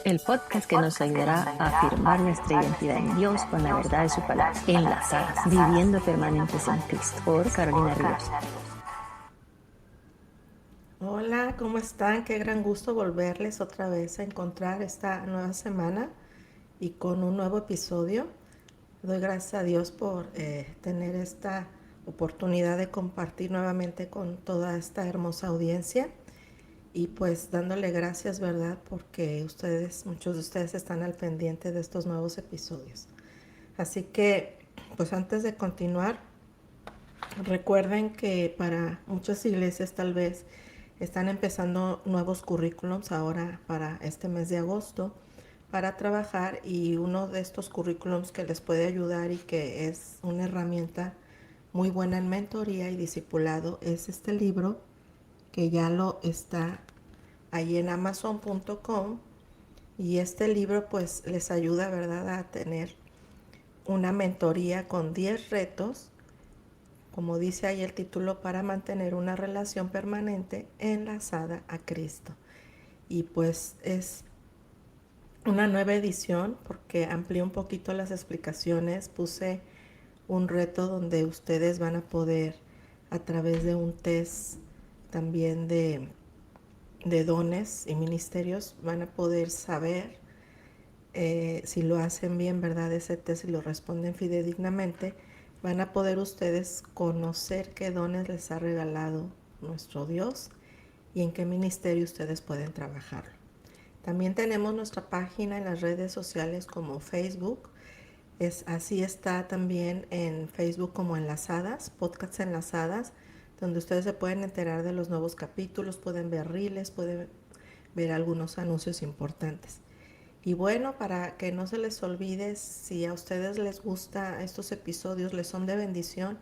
el podcast que nos ayudará a afirmar nuestra identidad en Dios con la verdad de su palabra, enlazadas, viviendo permanentes en Cristo, por Carolina Ríos. Hola, ¿cómo están? Qué gran gusto volverles otra vez a encontrar esta nueva semana y con un nuevo episodio. Doy gracias a Dios por tener esta oportunidad de compartir nuevamente con toda esta hermosa audiencia y pues dándole gracias, ¿verdad? Porque muchos de ustedes están al pendiente de estos nuevos episodios. Así que, pues antes de continuar, recuerden que para muchas iglesias tal vez están empezando nuevos currículums ahora para este mes de agosto para trabajar, y uno de estos currículums que les puede ayudar y que es una herramienta muy buena en mentoría y discipulado es este libro, que ya lo está ahí en amazon.com, y este libro pues les ayuda, ¿verdad?, a tener una mentoría con 10 retos, como dice ahí el título, para mantener una relación permanente enlazada a Cristo. Y pues es una nueva edición porque amplié un poquito las explicaciones, puse un reto donde ustedes van a poder, a través de un test también de dones y ministerios, van a poder saber si lo hacen bien, ¿verdad? Ese test, si lo responden fidedignamente, van a poder ustedes conocer qué dones les ha regalado nuestro Dios y en qué ministerio ustedes pueden trabajarlo. También tenemos nuestra página en las redes sociales como Facebook. Así está también en Facebook como Enlazadas, Podcasts Enlazadas, donde ustedes se pueden enterar de los nuevos capítulos, pueden ver reels, pueden ver algunos anuncios importantes. Y bueno, para que no se les olvide, si a ustedes les gusta estos episodios, les son de bendición,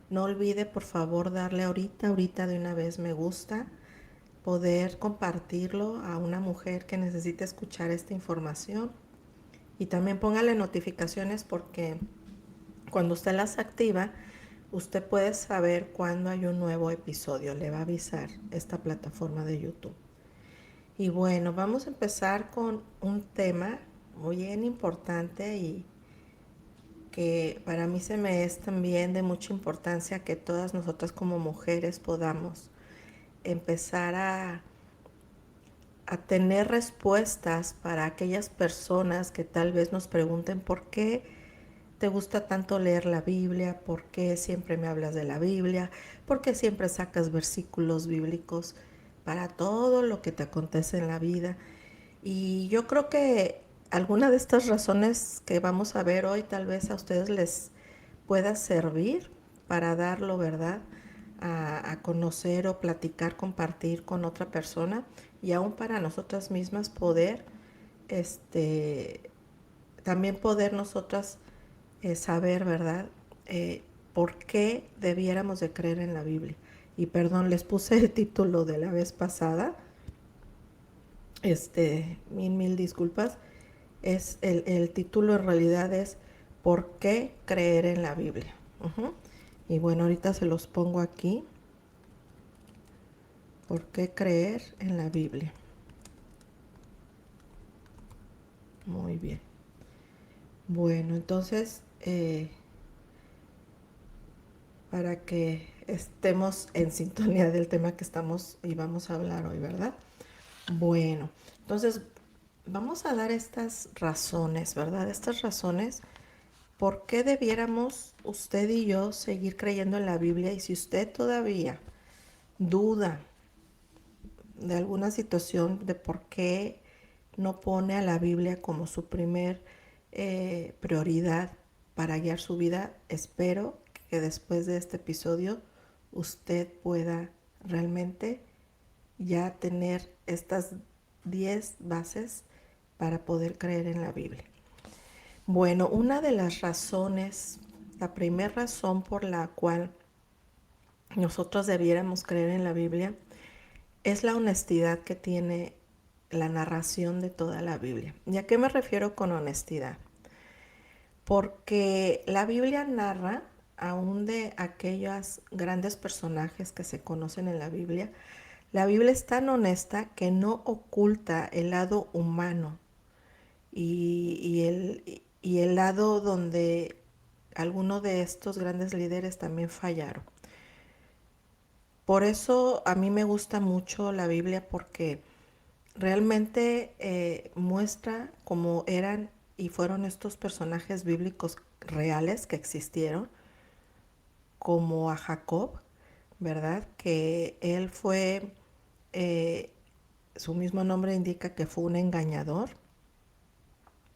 no olvide por favor darle ahorita de una vez me gusta, poder compartirlo a una mujer que necesite escuchar esta información, y también póngale notificaciones porque cuando usted las activa, usted puede saber cuándo hay un nuevo episodio, le va a avisar esta plataforma de YouTube. Y bueno, vamos a empezar con un tema muy bien importante y que para mí se me es también de mucha importancia que todas nosotras como mujeres podamos empezar a tener respuestas para aquellas personas que tal vez nos pregunten por qué te gusta tanto leer la Biblia, por qué siempre me hablas de la Biblia, por qué siempre sacas versículos bíblicos para todo lo que te acontece en la vida. Y yo creo que alguna de estas razones que vamos a ver hoy tal vez a ustedes les pueda servir para darlo, ¿verdad?, a conocer o platicar, compartir con otra persona, y aún para nosotras mismas poder, este, también poder nosotras saber, ¿verdad?, por qué debiéramos de creer en la Biblia. Y perdón, les puse el título de la vez pasada, mil disculpas. El título en realidad es ¿por qué creer en la Biblia? Y bueno, ahorita se los pongo aquí. ¿Por qué creer en la Biblia? Muy bien. Bueno, entonces, para que estemos en sintonía del tema que estamos y vamos a hablar hoy, ¿verdad? Bueno, entonces vamos a dar estas razones, ¿verdad? Estas razones por qué debiéramos usted y yo seguir creyendo en la Biblia. Y si usted todavía duda de alguna situación de por qué no pone a la Biblia como su primer prioridad para guiar su vida, espero que después de este episodio usted pueda realmente ya tener estas 10 bases para poder creer en la Biblia. Bueno, una de las razones, la primera razón por la cual nosotros debiéramos creer en la Biblia es la honestidad que tiene la narración de toda la Biblia. ¿Y a qué me refiero con honestidad? Porque la Biblia narra, aún de aquellos grandes personajes que se conocen en la Biblia es tan honesta que no oculta el lado humano y el lado donde algunos de estos grandes líderes también fallaron. Por eso a mí me gusta mucho la Biblia porque realmente muestra cómo eran y fueron estos personajes bíblicos reales que existieron, como a Jacob, ¿verdad? Que él fue, eh, su mismo nombre indica que fue un engañador.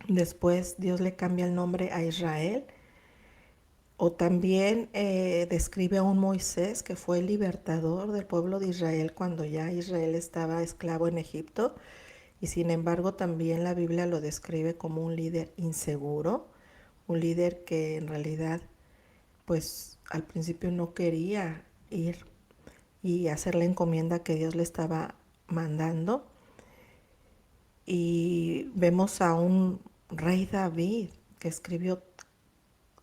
Después Dios le cambia el nombre a Israel. O también describe a un Moisés que fue el libertador del pueblo de Israel cuando ya Israel estaba esclavo en Egipto. Y sin embargo también la Biblia lo describe como un líder inseguro, un líder que en realidad pues al principio no quería ir y hacer la encomienda que Dios le estaba mandando. Y vemos a un rey David que escribió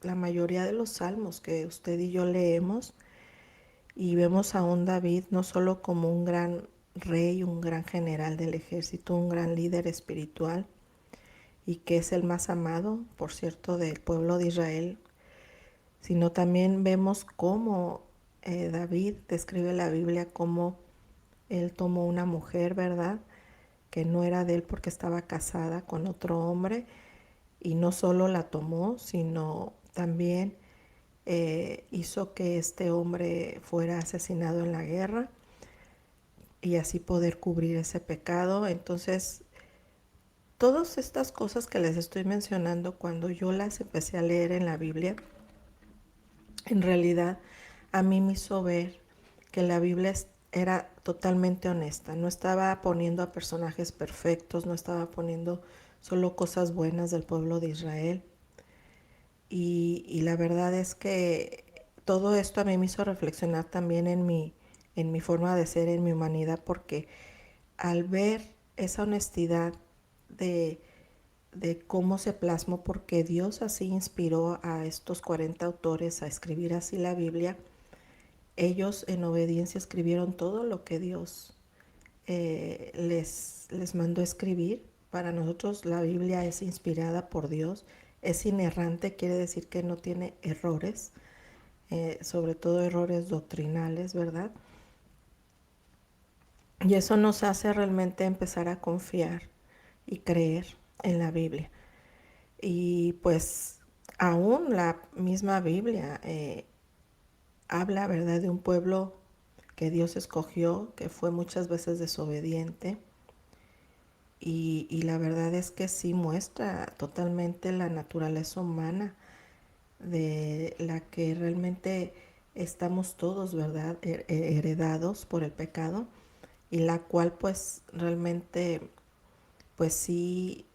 la mayoría de los salmos que usted y yo leemos, y vemos a un David no solo como un gran rey, un gran general del ejército, un gran líder espiritual, y que es el más amado, por cierto, del pueblo de Israel, sino también vemos cómo David describe la Biblia como él tomó una mujer, ¿verdad? Que no era de él porque estaba casada con otro hombre, y no solo la tomó, sino también hizo que este hombre fuera asesinado en la guerra y así poder cubrir ese pecado. Entonces, todas estas cosas que les estoy mencionando, cuando yo las empecé a leer en la Biblia, en realidad a mí me hizo ver que la Biblia era totalmente honesta. No estaba poniendo a personajes perfectos, no estaba poniendo solo cosas buenas del pueblo de Israel. Y la verdad es que todo esto a mí me hizo reflexionar también en mi forma de ser, en mi humanidad, porque al ver esa honestidad de, de cómo se plasmó, porque Dios así inspiró a estos 40 autores a escribir así la Biblia, ellos en obediencia escribieron todo lo que Dios les mandó escribir. Para nosotros la Biblia es inspirada por Dios, es inerrante, quiere decir que no tiene errores, sobre todo errores doctrinales, ¿verdad? Y eso nos hace realmente empezar a confiar y creer en la Biblia. Y pues aún la misma Biblia habla, ¿verdad?, de un pueblo que Dios escogió, que fue muchas veces desobediente. Y la verdad es que sí muestra totalmente la naturaleza humana de la que realmente estamos todos, ¿verdad?, heredados por el pecado, y la cual pues realmente pues sí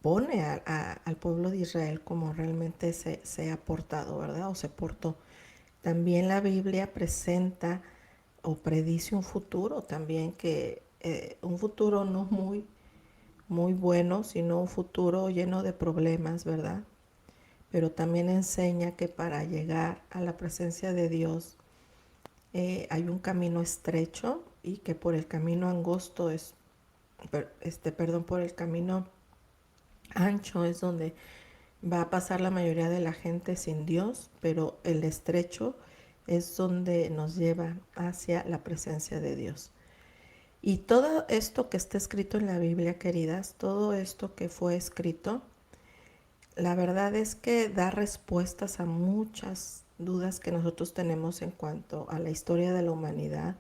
pone al pueblo de Israel como realmente se ha portado, ¿verdad? O se portó. También la Biblia presenta o predice un futuro también que un futuro no muy bueno, sino un futuro lleno de problemas, ¿verdad? Pero también enseña que para llegar a la presencia de Dios hay un camino estrecho y que por el camino angosto por el camino ancho es donde va a pasar la mayoría de la gente sin Dios, pero el estrecho es donde nos lleva hacia la presencia de Dios. Y todo esto que está escrito en la Biblia, queridas, todo esto que fue escrito, la verdad es que da respuestas a muchas dudas que nosotros tenemos en cuanto a la historia de la humanidad,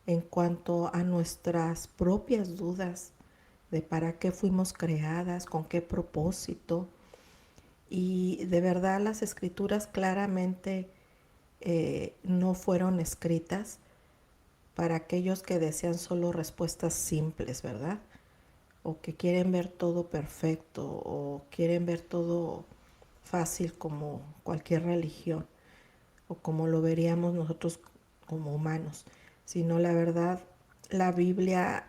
en cuanto a nuestras propias dudas de para qué fuimos creadas, con qué propósito. Y de verdad las escrituras claramente no fueron escritas para aquellos que desean solo respuestas simples, ¿verdad? O que quieren ver todo perfecto o quieren ver todo fácil como cualquier religión o como lo veríamos nosotros como humanos, sino la verdad, la Biblia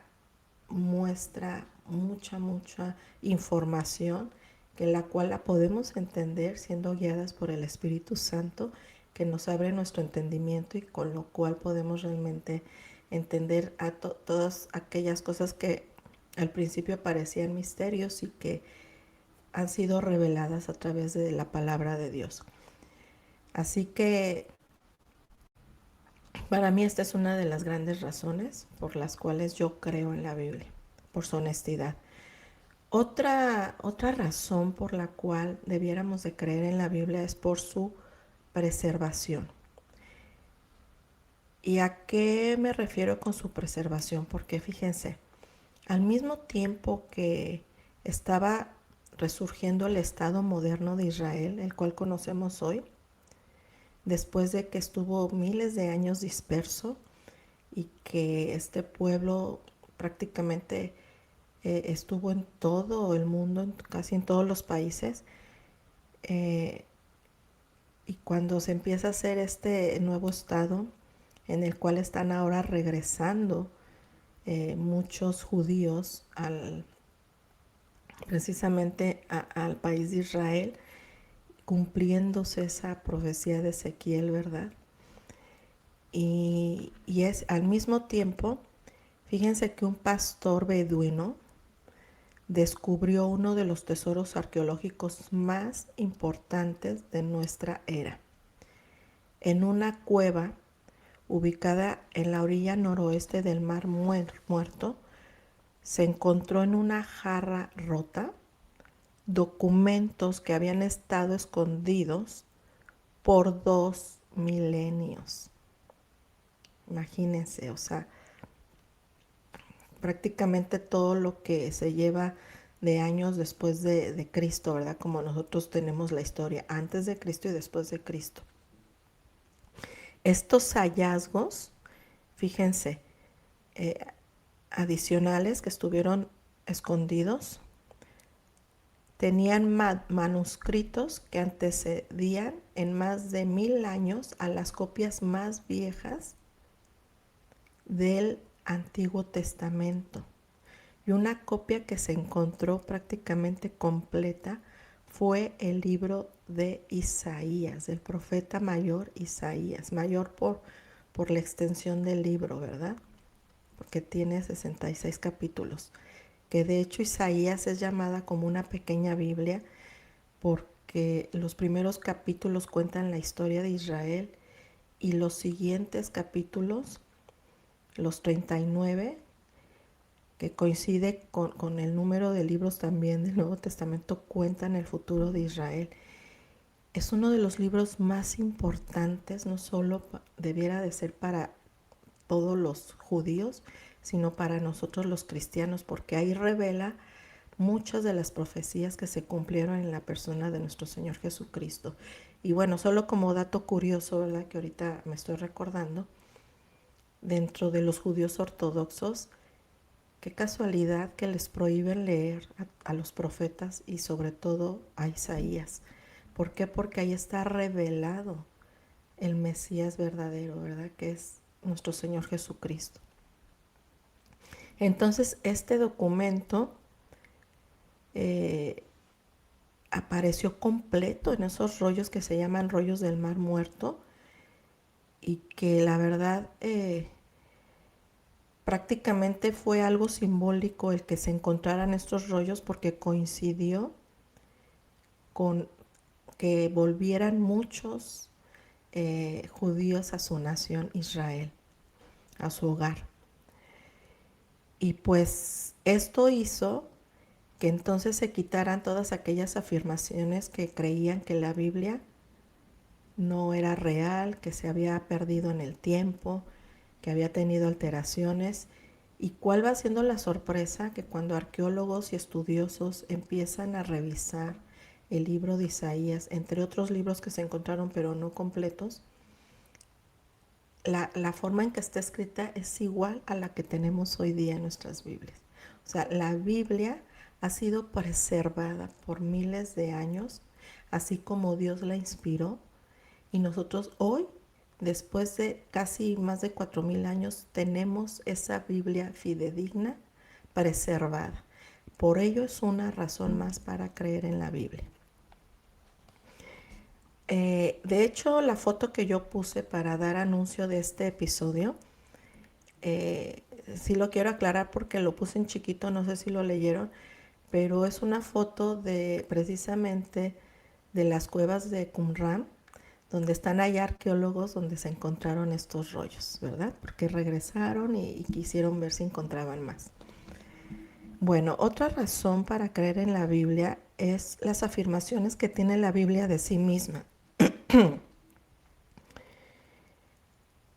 muestra mucha información que la cual la podemos entender siendo guiadas por el Espíritu Santo, que nos abre nuestro entendimiento y con lo cual podemos realmente entender todas aquellas cosas que al principio parecían misterios y que han sido reveladas a través de la palabra de Dios. Así que para mí esta es una de las grandes razones por las cuales yo creo en la Biblia, por su honestidad. Otra razón por la cual debiéramos de creer en la Biblia es por su preservación. ¿Y a qué me refiero con su preservación? Porque fíjense, al mismo tiempo que estaba resurgiendo el Estado moderno de Israel, el cual conocemos hoy, después de que estuvo miles de años disperso y que este pueblo prácticamente estuvo en todo el mundo, casi en todos los países, eh, y cuando se empieza a hacer este nuevo estado en el cual están ahora regresando muchos judíos precisamente al país de Israel, cumpliéndose esa profecía de Ezequiel, ¿verdad? Y es al mismo tiempo, fíjense que un pastor beduino descubrió uno de los tesoros arqueológicos más importantes de nuestra era. En una cueva ubicada en la orilla noroeste del Mar Muerto, se encontró en una jarra rota documentos que habían estado escondidos por 2 milenios. Imagínense, o sea, prácticamente todo lo que se lleva de años después de Cristo, ¿verdad? Como nosotros tenemos la historia antes de Cristo y después de Cristo. Estos hallazgos, fíjense, adicionales que estuvieron escondidos, tenían manuscritos que antecedían en más de 1000 años a las copias más viejas del Antiguo Testamento. Y una copia que se encontró prácticamente completa fue el libro de Isaías, del profeta mayor Isaías, mayor por la extensión del libro, ¿verdad? Porque tiene 66 capítulos, que de hecho Isaías es llamada como una pequeña Biblia porque los primeros capítulos cuentan la historia de Israel y los siguientes capítulos, los 39, que coincide con el número de libros también del Nuevo Testamento, cuentan el futuro de Israel. Es uno de los libros más importantes, no solo debiera de ser para todos los judíos, sino para nosotros los cristianos, porque ahí revela muchas de las profecías que se cumplieron en la persona de nuestro Señor Jesucristo. Y bueno, solo como dato curioso, ¿verdad? Que ahorita me estoy recordando, dentro de los judíos ortodoxos, qué casualidad que les prohíben leer a los profetas y sobre todo a Isaías. ¿Por qué? Porque ahí está revelado el Mesías verdadero, ¿verdad? Que es nuestro Señor Jesucristo. Entonces, este documento apareció completo en esos rollos que se llaman rollos del Mar Muerto y que la verdad prácticamente fue algo simbólico el que se encontraran estos rollos porque coincidió con que volvieran muchos judíos a su nación Israel, a su hogar. Y pues esto hizo que entonces se quitaran todas aquellas afirmaciones que creían que la Biblia no era real, que se había perdido en el tiempo, que había tenido alteraciones. ¿Y cuál va siendo la sorpresa? Que cuando arqueólogos y estudiosos empiezan a revisar el libro de Isaías, entre otros libros que se encontraron pero no completos, la forma en que está escrita es igual a la que tenemos hoy día en nuestras Biblias. O sea, la Biblia ha sido preservada por miles de años, así como Dios la inspiró. Y nosotros hoy, después de casi más de 4000 años, tenemos esa Biblia fidedigna, preservada. Por ello es una razón más para creer en la Biblia. De hecho, la foto que yo puse para dar anuncio de este episodio, sí lo quiero aclarar porque lo puse en chiquito, no sé si lo leyeron, pero es una foto de precisamente de las cuevas de Qumran, donde están ahí arqueólogos donde se encontraron estos rollos, ¿verdad? Porque regresaron y quisieron ver si encontraban más. Bueno, otra razón para creer en la Biblia es las afirmaciones que tiene la Biblia de sí misma.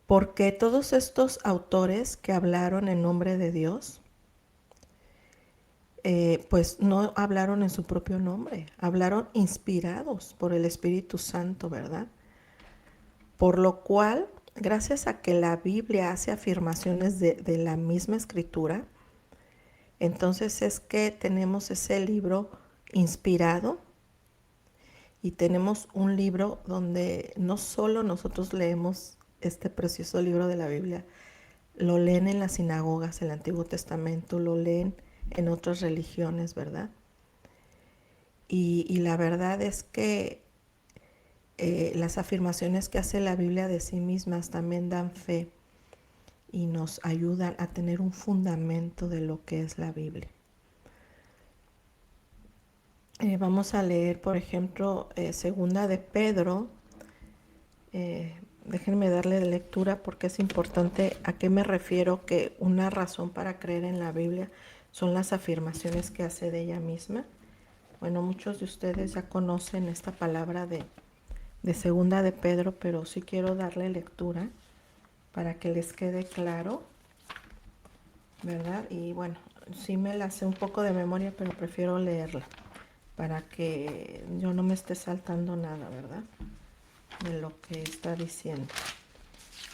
Porque todos estos autores que hablaron en nombre de Dios, pues no hablaron en su propio nombre, hablaron inspirados por el Espíritu Santo, ¿verdad? Por lo cual, gracias a que la Biblia hace afirmaciones de la misma escritura, entonces es que tenemos ese libro inspirado y tenemos un libro donde no solo nosotros leemos este precioso libro de la Biblia, lo leen en las sinagogas, el Antiguo Testamento, lo leen en otras religiones, ¿verdad? Y la verdad es que las afirmaciones que hace la Biblia de sí mismas también dan fe y nos ayudan a tener un fundamento de lo que es la Biblia. Vamos a leer, por ejemplo, segunda de Pedro. Déjenme darle lectura porque es importante a qué me refiero, que una razón para creer en la Biblia son las afirmaciones que hace de ella misma. Bueno, muchos de ustedes ya conocen esta palabra de segunda de Pedro, pero sí quiero darle lectura para que les quede claro, ¿verdad? Y bueno, sí me la sé un poco de memoria, pero prefiero leerla para que yo no me esté saltando nada, ¿verdad? De lo que está diciendo.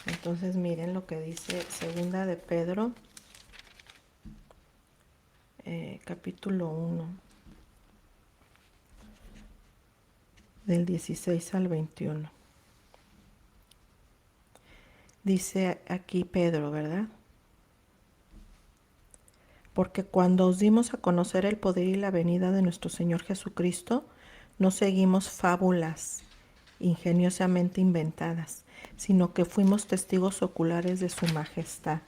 Entonces miren lo que dice segunda de Pedro, capítulo 1, del 16 al 21. Dice aquí Pedro, ¿verdad? Porque cuando os dimos a conocer el poder y la venida de nuestro Señor Jesucristo, no seguimos fábulas ingeniosamente inventadas, sino que fuimos testigos oculares de su majestad.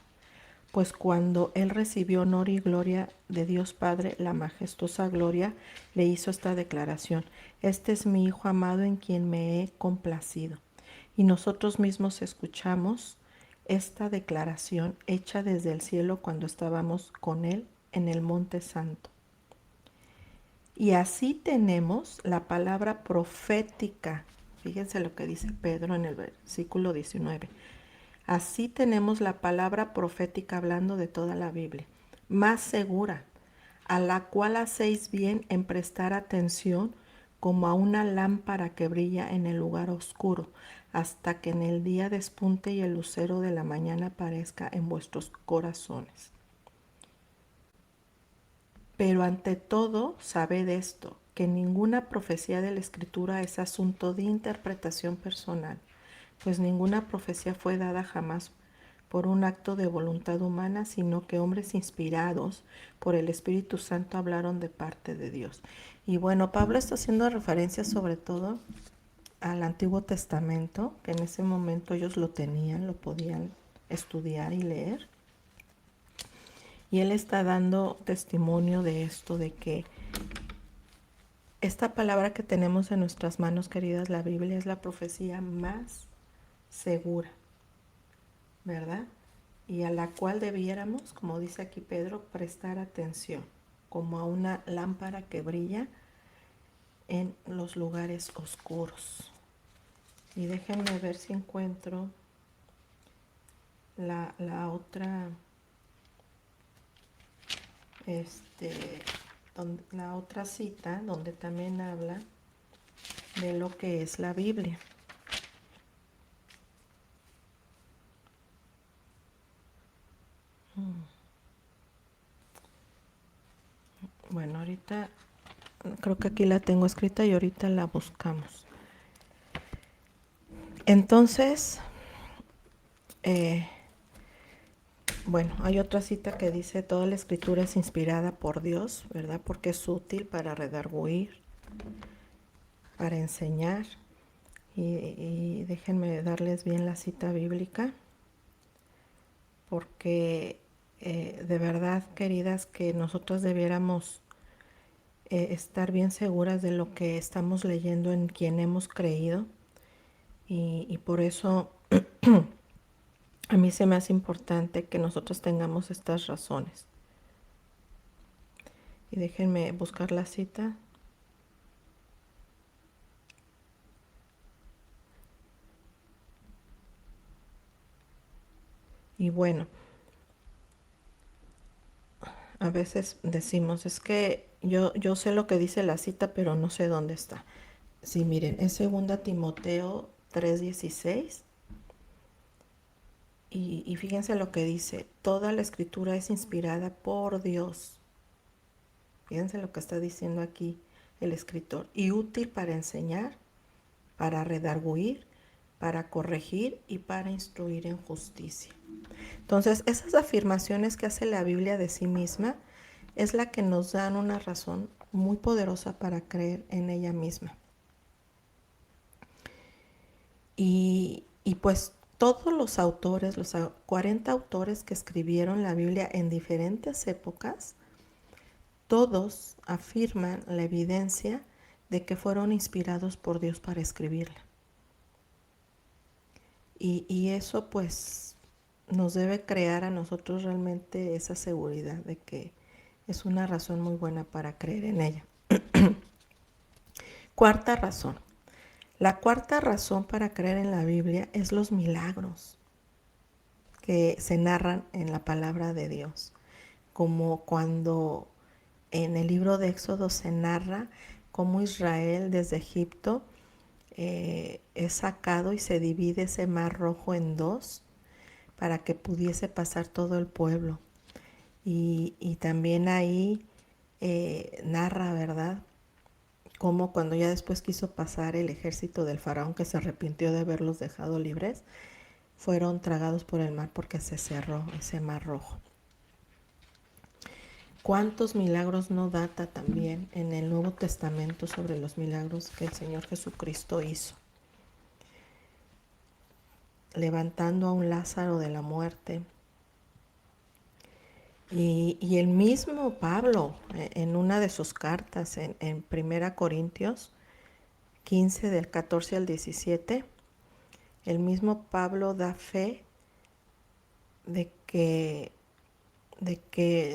Pues cuando él recibió honor y gloria de Dios Padre, la majestuosa gloria, le hizo esta declaración: Este es mi Hijo amado en quien me he complacido. Y nosotros mismos escuchamos esta declaración hecha desde el cielo cuando estábamos con él en el Monte Santo. Y así tenemos la palabra profética. Fíjense lo que dice Pedro en el versículo 19. Así tenemos la palabra profética hablando de toda la Biblia, más segura, a la cual hacéis bien en prestar atención como a una lámpara que brilla en el lugar oscuro, hasta que en el día despunte y el lucero de la mañana aparezca en vuestros corazones. Pero ante todo, sabed esto, que ninguna profecía de la Escritura es asunto de interpretación personal, pues ninguna profecía fue dada jamás por un acto de voluntad humana, sino que hombres inspirados por el Espíritu Santo hablaron de parte de Dios. Y bueno, Pablo está haciendo referencia sobre todo al Antiguo Testamento, que en ese momento ellos lo tenían, lo podían estudiar y leer. Y él está dando testimonio de esto, de que esta palabra que tenemos en nuestras manos, queridas, la Biblia, es la profecía más segura, ¿verdad? Y a la cual debiéramos, como dice aquí Pedro, prestar atención, como a una lámpara que brilla en los lugares oscuros. Y déjenme ver si encuentro la otra, la otra cita donde también habla de lo que es la Biblia. Bueno, ahorita creo que aquí la tengo escrita y ahorita la buscamos. Entonces, bueno, hay otra cita que dice: toda la escritura es inspirada por Dios, ¿verdad? Porque es útil para redarguir, para enseñar. Y déjenme darles bien la cita bíblica, porque de verdad, queridas, que nosotros debiéramos estar bien seguras de lo que estamos leyendo, en quien hemos creído. Y por eso a mí se me hace importante que nosotros tengamos estas razones. Y déjenme buscar la cita. Y bueno, a veces decimos, es que yo sé lo que dice la cita, pero no sé dónde está. Sí, miren, es 2 Timoteo 3:16. Y fíjense lo que dice, toda la escritura es inspirada por Dios. Fíjense lo que está diciendo aquí el escritor. Y útil para enseñar, para redarguir, para corregir y para instruir en justicia. Entonces, esas afirmaciones que hace la Biblia de sí misma es la que nos dan una razón muy poderosa para creer en ella misma. Y pues todos los autores, los 40 autores que escribieron la Biblia en diferentes épocas, todos afirman la evidencia de que fueron inspirados por Dios para escribirla. Y eso pues nos debe crear a nosotros realmente esa seguridad de que es una razón muy buena para creer en ella. Cuarta razón. La cuarta razón para creer en la Biblia es los milagros que se narran en la palabra de Dios, como cuando en el libro de Éxodo se narra cómo Israel desde Egipto es sacado y se divide ese mar rojo en dos para que pudiese pasar todo el pueblo. Y también ahí narra, ¿verdad?, cómo cuando ya después quiso pasar el ejército del faraón, que se arrepintió de haberlos dejado libres, fueron tragados por el mar porque se cerró ese mar rojo. ¿Cuántos milagros no data también en el Nuevo Testamento sobre los milagros que el Señor Jesucristo hizo? Levantando a un Lázaro de la muerte. Y el mismo Pablo, en una de sus cartas, en 1 Corintios 15, del 14 al 17, el mismo Pablo da fe de que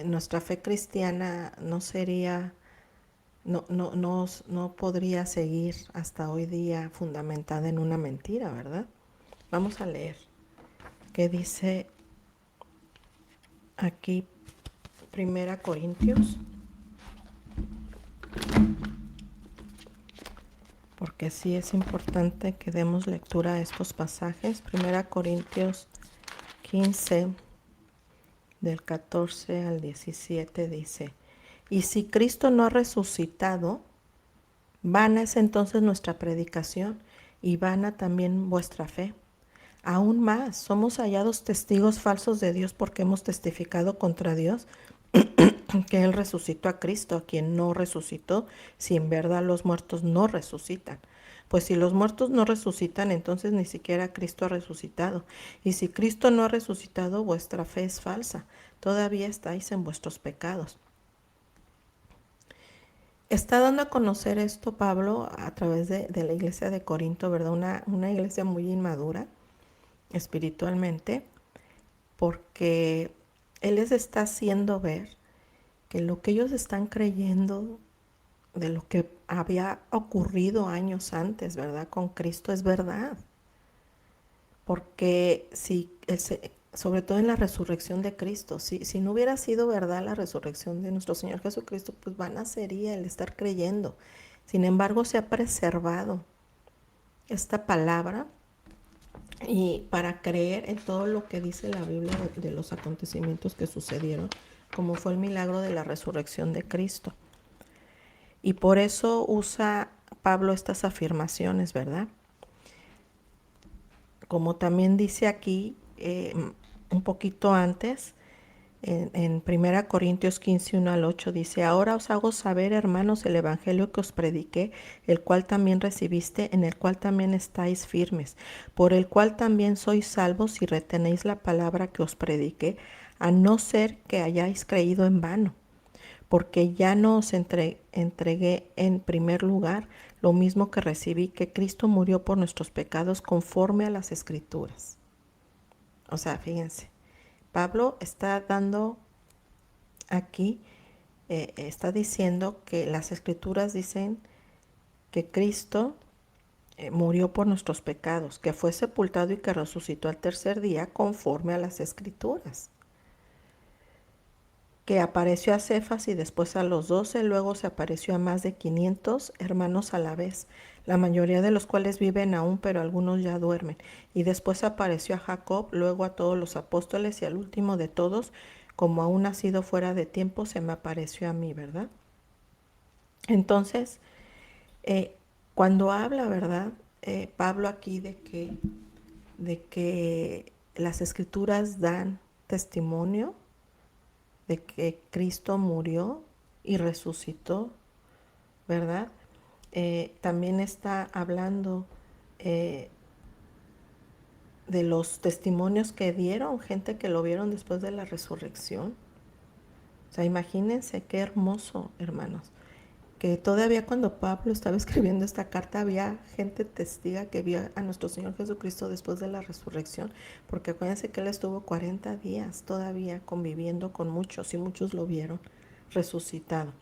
nuestra fe cristiana no sería, no podría seguir hasta hoy día fundamentada en una mentira, ¿verdad? Vamos a leer qué dice aquí 1 Corintios, porque sí es importante que demos lectura a estos pasajes. 1 Corintios 15, del 14 al 17 dice: y si Cristo no ha resucitado, vana es entonces nuestra predicación y vana también vuestra fe. Aún más, somos hallados testigos falsos de Dios porque hemos testificado contra Dios que Él resucitó a Cristo, a quien no resucitó, si en verdad los muertos no resucitan. Pues si los muertos no resucitan, entonces ni siquiera Cristo ha resucitado. Y si Cristo no ha resucitado, vuestra fe es falsa. Todavía estáis en vuestros pecados. Está dando a conocer esto Pablo a través de la iglesia de Corinto, ¿verdad? Una iglesia muy inmadura espiritualmente, porque Él les está haciendo ver que lo que ellos están creyendo de lo que había ocurrido años antes, ¿verdad?, con Cristo es verdad. Porque si, sobre todo en la resurrección de Cristo, si no hubiera sido verdad la resurrección de nuestro Señor Jesucristo, pues vana sería el estar creyendo. Sin embargo, se ha preservado esta palabra y para creer en todo lo que dice la Biblia de los acontecimientos que sucedieron, como fue el milagro de la resurrección de Cristo. Y por eso usa Pablo estas afirmaciones, ¿verdad? Como también dice aquí, un poquito antes, en 1 Corintios 15, 1 al 8, dice: ahora os hago saber, hermanos, el evangelio que os prediqué, el cual también recibiste, en el cual también estáis firmes, por el cual también sois salvos si retenéis la palabra que os prediqué, a no ser que hayáis creído en vano. porque ya no os entregué en primer lugar lo mismo que recibí, que Cristo murió por nuestros pecados conforme a las Escrituras. O sea, fíjense, Pablo está dando aquí, está diciendo que las Escrituras dicen que Cristo murió por nuestros pecados, que fue sepultado y que resucitó al tercer día conforme a las Escrituras, que apareció a Cefas y después a los 12, luego se apareció a más de 500 hermanos a la vez, la mayoría de los cuales viven aún, pero algunos ya duermen. Y después apareció a Jacob, luego a todos los apóstoles y al último de todos, como aún nacido fuera de tiempo, se me apareció a mí, ¿verdad? Entonces, cuando habla, ¿verdad? Pablo aquí de que las escrituras dan testimonio de que Cristo murió y resucitó, ¿verdad? También está hablando eh, de los testimonios que dieron, gente que lo vieron después de la resurrección. O sea, imagínense qué hermoso, hermanos, que todavía cuando Pablo estaba escribiendo esta carta había gente testiga que vio a nuestro Señor Jesucristo después de la resurrección, porque acuérdense que Él estuvo 40 días todavía conviviendo con muchos y muchos lo vieron resucitado.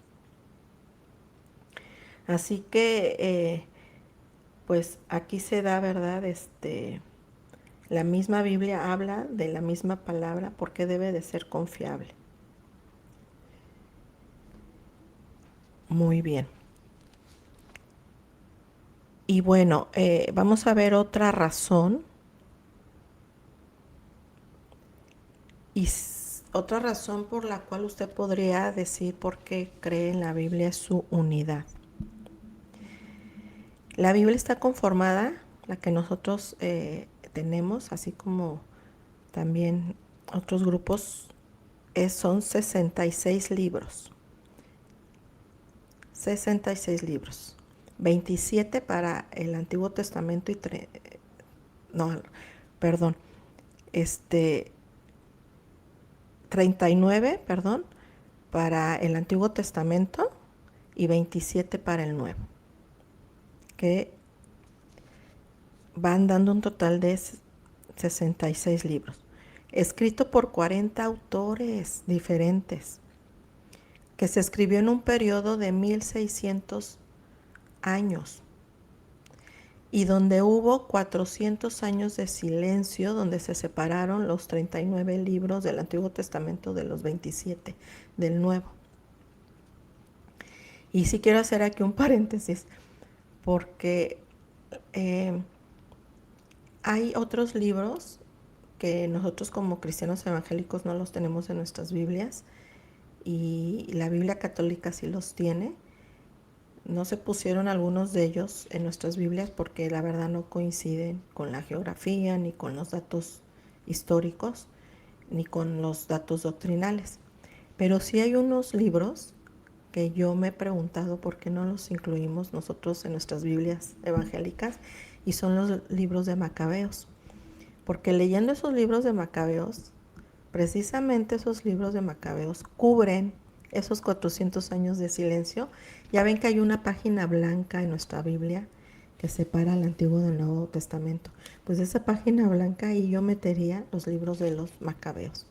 Así que, pues aquí se da, ¿verdad? La misma Biblia habla de la misma palabra porque debe de ser confiable. Muy bien. Y bueno, vamos a ver otra razón. Y otra razón por la cual usted podría decir por qué cree en la Biblia es su unidad. La Biblia está conformada, la que nosotros tenemos, así como también otros grupos, son 66 libros. 66 libros. 27 para el Antiguo Testamento y no, perdón, 39, perdón, para el Antiguo Testamento y 27 para el Nuevo, que van dando un total de 66 libros, escrito por 40 autores diferentes, que se escribió en un periodo de 1600 años y donde hubo 400 años de silencio, donde se separaron los 39 libros del Antiguo Testamento de los 27 del Nuevo. Y sí quiero hacer aquí un paréntesis, porque hay otros libros que nosotros como cristianos evangélicos no los tenemos en nuestras Biblias, y la Biblia católica sí los tiene. No se pusieron algunos de ellos en nuestras Biblias porque la verdad no coinciden con la geografía, ni con los datos históricos, ni con los datos doctrinales. Pero sí hay unos libros que yo me he preguntado por qué no los incluimos nosotros en nuestras Biblias evangélicas, y son los libros de Macabeos. Porque leyendo esos libros de Macabeos, precisamente esos libros de Macabeos cubren esos 400 años de silencio. Ya ven que hay una página blanca en nuestra Biblia que separa el Antiguo del Nuevo Testamento. Pues esa página blanca ahí yo metería los libros de los Macabeos,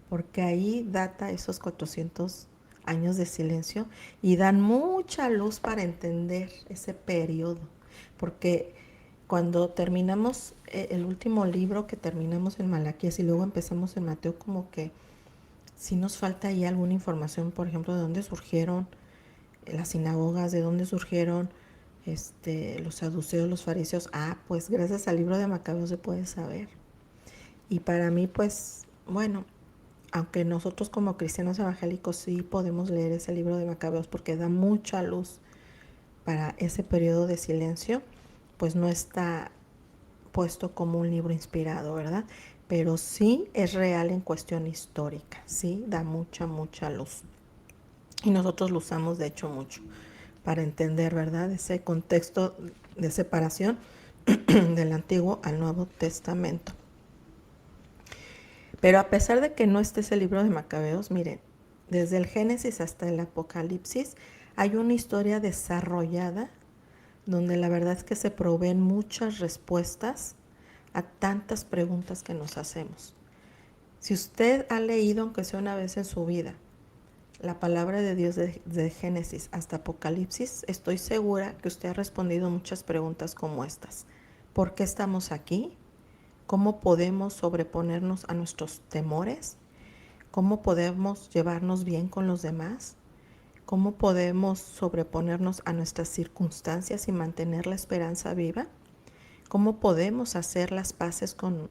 porque ahí data esos 400 años de silencio y dan mucha luz para entender ese periodo. Porque cuando terminamos el último libro que terminamos en Malaquías y luego empezamos en Mateo, como que si nos falta ahí alguna información, por ejemplo, de dónde surgieron las sinagogas, de dónde surgieron los saduceos, los fariseos. Pues gracias al libro de Macabeos se puede saber. Y para mí, pues, bueno, aunque nosotros como cristianos evangélicos sí podemos leer ese libro de Macabeos porque da mucha luz para ese periodo de silencio, pues no está puesto como un libro inspirado, ¿verdad? Pero sí es real en cuestión histórica, sí da mucha, mucha luz. Y nosotros lo usamos de hecho mucho para entender, ¿verdad?, ese contexto de separación del Antiguo al Nuevo Testamento. Pero a pesar de que no esté ese libro de Macabeos, miren, Desde el Génesis hasta el Apocalipsis hay una historia desarrollada donde la verdad es que se proveen muchas respuestas a tantas preguntas que nos hacemos. Si usted ha leído, aunque sea una vez en su vida, la palabra de Dios de Génesis hasta Apocalipsis, estoy segura que usted ha respondido muchas preguntas como estas. ¿Por qué estamos aquí? ¿Cómo podemos sobreponernos a nuestros temores? ¿Cómo podemos llevarnos bien con los demás? ¿Cómo podemos sobreponernos a nuestras circunstancias y mantener la esperanza viva? ¿Cómo podemos hacer las paces con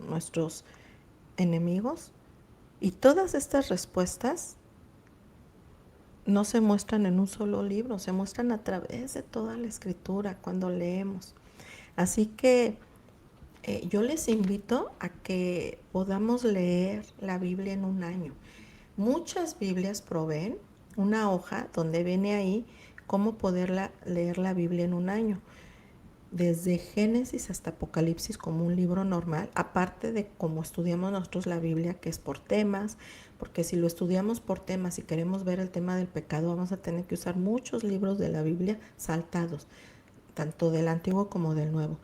nuestros enemigos? Y todas estas respuestas no se muestran en un solo libro, se muestran a través de toda la escritura cuando leemos. Así que yo les invito a que podamos leer la Biblia en un año. Muchas Biblias proveen una hoja donde viene ahí cómo poder leer la Biblia en un año. Desde Génesis hasta Apocalipsis como un libro normal, aparte de cómo estudiamos nosotros la Biblia, que es por temas, porque si lo estudiamos por temas y queremos ver el tema del pecado, vamos a tener que usar muchos libros de la Biblia saltados, tanto del Antiguo como del Nuevo,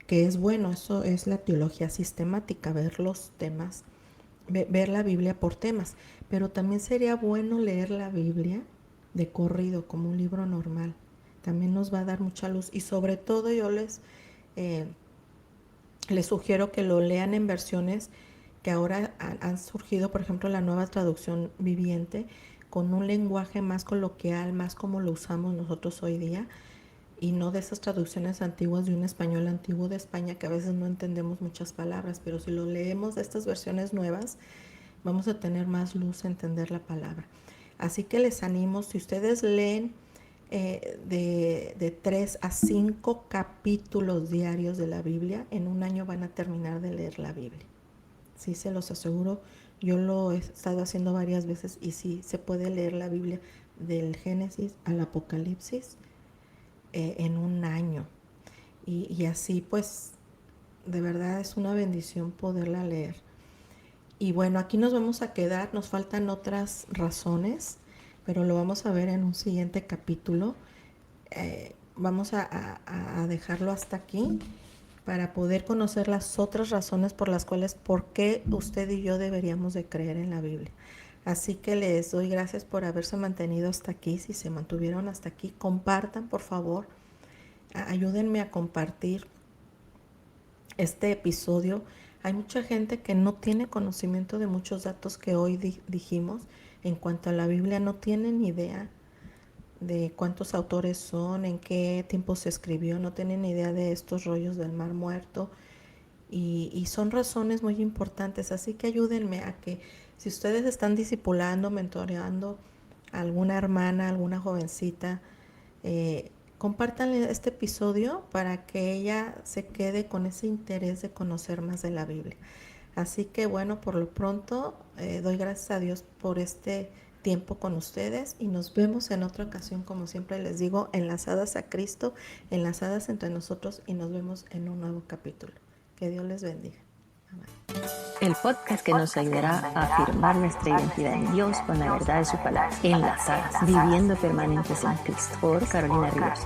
que es bueno, eso es la teología sistemática, ver los temas, ver la Biblia por temas, pero también sería bueno leer la Biblia de corrido como un libro normal. También nos va a dar mucha luz y sobre todo yo les sugiero que lo lean en versiones que ahora han surgido, por ejemplo la nueva traducción viviente, con un lenguaje más coloquial, más como lo usamos nosotros hoy día, y no de esas traducciones antiguas de un español antiguo de España que a veces no entendemos muchas palabras, pero si lo leemos de estas versiones nuevas vamos a tener más luz a entender la palabra. Así que les animo, si ustedes leen de 3 a 5 capítulos diarios de la Biblia, en un año van a terminar de leer la Biblia. Sí, se los aseguro, yo lo he estado haciendo varias veces y sí, se puede leer la Biblia del Génesis al Apocalipsis en un año. Y así pues, de verdad es una bendición poderla leer. Y bueno, aquí nos vamos a quedar, nos faltan otras razones, pero lo vamos a ver en un siguiente capítulo. Vamos a dejarlo hasta aquí para poder conocer las otras razones por las cuales, por qué usted y yo deberíamos de creer en la Biblia. Así que les doy gracias por haberse mantenido hasta aquí. Si se mantuvieron hasta aquí, compartan, por favor. Ayúdenme a compartir este episodio. Hay mucha gente que no tiene conocimiento de muchos datos que hoy dijimos en cuanto a la Biblia, no tienen idea de cuántos autores son, en qué tiempo se escribió, no tienen idea de estos rollos del Mar Muerto y son razones muy importantes, así que ayúdenme a que si ustedes están discipulando, mentoreando a alguna hermana, alguna jovencita, compártanle este episodio para que ella se quede con ese interés de conocer más de la Biblia. Así que bueno, por lo pronto doy gracias a Dios por este tiempo con ustedes y nos vemos en otra ocasión, como siempre les digo, enlazadas a Cristo, enlazadas entre nosotros y nos vemos en un nuevo capítulo. Que Dios les bendiga. Amén. El podcast que nos ayudará a afirmar nuestra identidad en Dios con la verdad de su palabra. Enlazadas, viviendo permanentes en Cristo. Por Carolina Ríos.